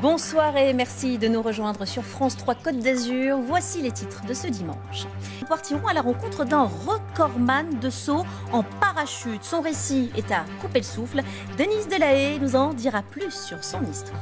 Bonsoir et merci de nous rejoindre sur France 3 Côte d'Azur. Voici les titres de ce dimanche. Nous partirons à la rencontre d'un recordman de saut en parachute. Son récit est à couper le souffle. Denise Delahaye nous en dira plus sur son histoire.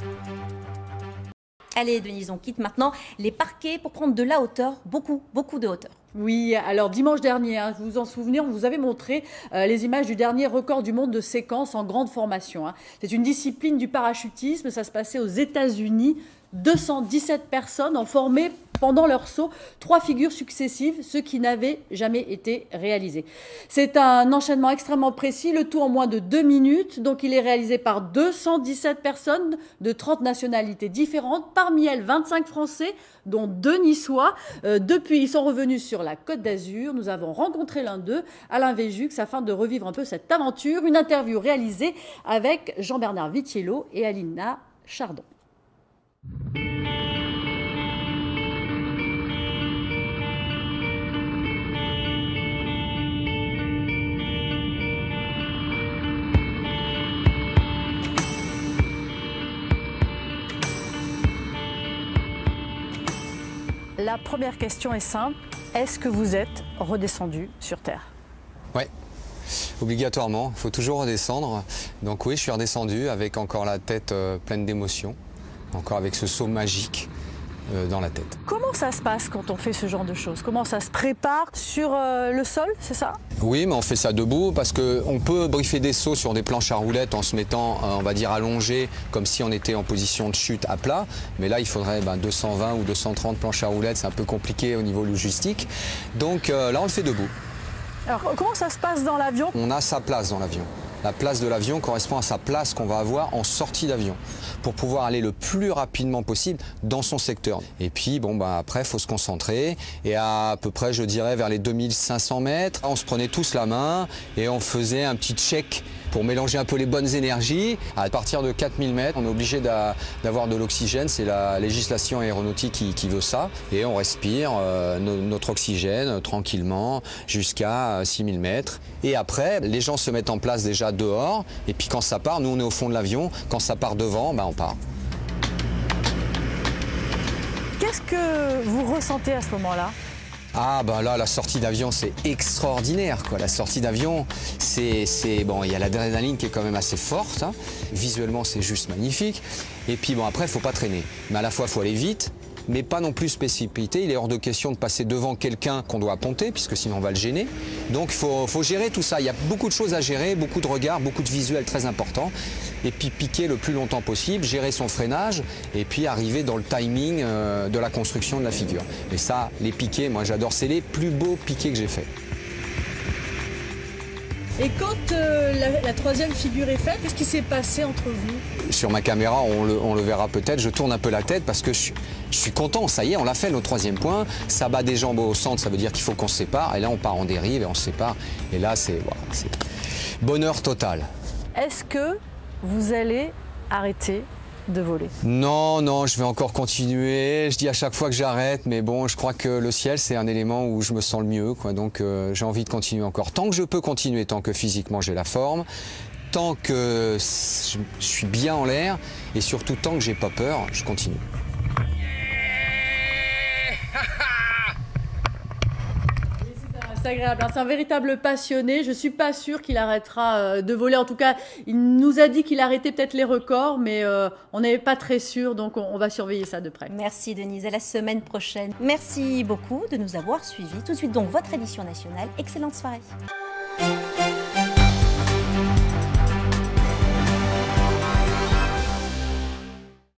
Allez Denise, on quitte maintenant les parquets pour prendre de la hauteur, beaucoup de hauteur. Oui, alors dimanche dernier, vous vous en souvenez, on vous avait montré les images du dernier record du monde de séquence en grande formation. C'est une discipline du parachutisme, ça se passait aux États-Unis. 217 personnes ont formé pendant leur saut 3 figures successives, ce qui n'avait jamais été réalisé. C'est un enchaînement extrêmement précis, le tout en moins de 2 minutes. Donc il est réalisé par 217 personnes de 30 nationalités différentes, parmi elles 25 Français, dont 2 Niçois. Depuis, ils sont revenus sur la Côte d'Azur. Nous avons rencontré l'un d'eux, Alain Véjux, afin de revivre un peu cette aventure. Une interview réalisée avec Jean-Bernard Vitiello et Alina Chardon. La première question est simple. Est-ce que vous êtes redescendu sur Terre? Oui, obligatoirement. Il faut toujours redescendre. Donc oui, je suis redescendu avec encore la tête pleine d'émotions, encore avec ce saut magique dans la tête. Comment ça se passe quand on fait ce genre de choses? Comment ça se prépare sur le sol, c'est ça? Oui, mais on fait ça debout parce qu'on peut briefer des sauts sur des planches à roulettes en se mettant, on va dire, allongé, comme si on était en position de chute à plat. Mais là, il faudrait 220 ou 230 planches à roulettes, c'est un peu compliqué au niveau logistique. Donc là, on le fait debout. Alors, comment ça se passe dans l'avion? On a sa place dans l'avion. La place de l'avion correspond à sa place qu'on va avoir en sortie d'avion pour pouvoir aller le plus rapidement possible dans son secteur. Et puis, après, il faut se concentrer. Et à peu près, je dirais, vers les 2500 mètres, on se prenait tous la main et on faisait un petit check pour mélanger un peu les bonnes énergies. À partir de 4000 mètres, on est obligé d'avoir de l'oxygène. C'est la législation aéronautique qui veut ça. Et on respire notre oxygène tranquillement jusqu'à 6000 mètres. Et après, les gens se mettent en place déjà dehors. Et puis quand ça part, nous on est au fond de l'avion. Quand ça part devant, on part. Qu'est-ce que vous ressentez à ce moment-là? Ah là, la sortie d'avion, c'est extraordinaire, quoi. La sortie d'avion, il y a l'adrénaline qui est quand même assez forte. Visuellement, c'est juste magnifique. Et puis après, il faut pas traîner. Mais à la fois, il faut aller vite, mais pas non plus se précipiter. Il est hors de question de passer devant quelqu'un qu'on doit ponter, puisque sinon on va le gêner. Donc il faut gérer tout ça. Il y a beaucoup de choses à gérer, beaucoup de regards, beaucoup de visuels très importants. Et puis piquer le plus longtemps possible, gérer son freinage, et puis arriver dans le timing de la construction de la figure. Et ça, les piquets, moi j'adore, c'est les plus beaux piquets que j'ai faits. Et quand la troisième figure est faite, qu'est-ce qui s'est passé entre vous? Sur ma caméra, on le verra peut-être, je tourne un peu la tête parce que je suis content, ça y est, on l'a fait, notre troisième point. Ça bat des jambes au centre, ça veut dire qu'il faut qu'on se sépare. Et là, on part en dérive et on se sépare. Et là, c'est bonheur total. Est-ce que vous allez arrêter de voler? Non, je vais encore continuer. Je dis à chaque fois que j'arrête, mais bon, je crois que le ciel, c'est un élément où je me sens le mieux, quoi. Donc j'ai envie de continuer encore. Tant que je peux continuer, tant que physiquement j'ai la forme, tant que je suis bien en l'air, et surtout tant que j'ai pas peur, je continue. C'est agréable, c'est un véritable passionné. Je ne suis pas sûre qu'il arrêtera de voler. En tout cas, il nous a dit qu'il arrêtait peut-être les records, mais on n'est pas très sûr, donc on va surveiller ça de près. Merci Denise, à la semaine prochaine. Merci beaucoup de nous avoir suivis. Tout de suite donc votre édition nationale. Excellente soirée.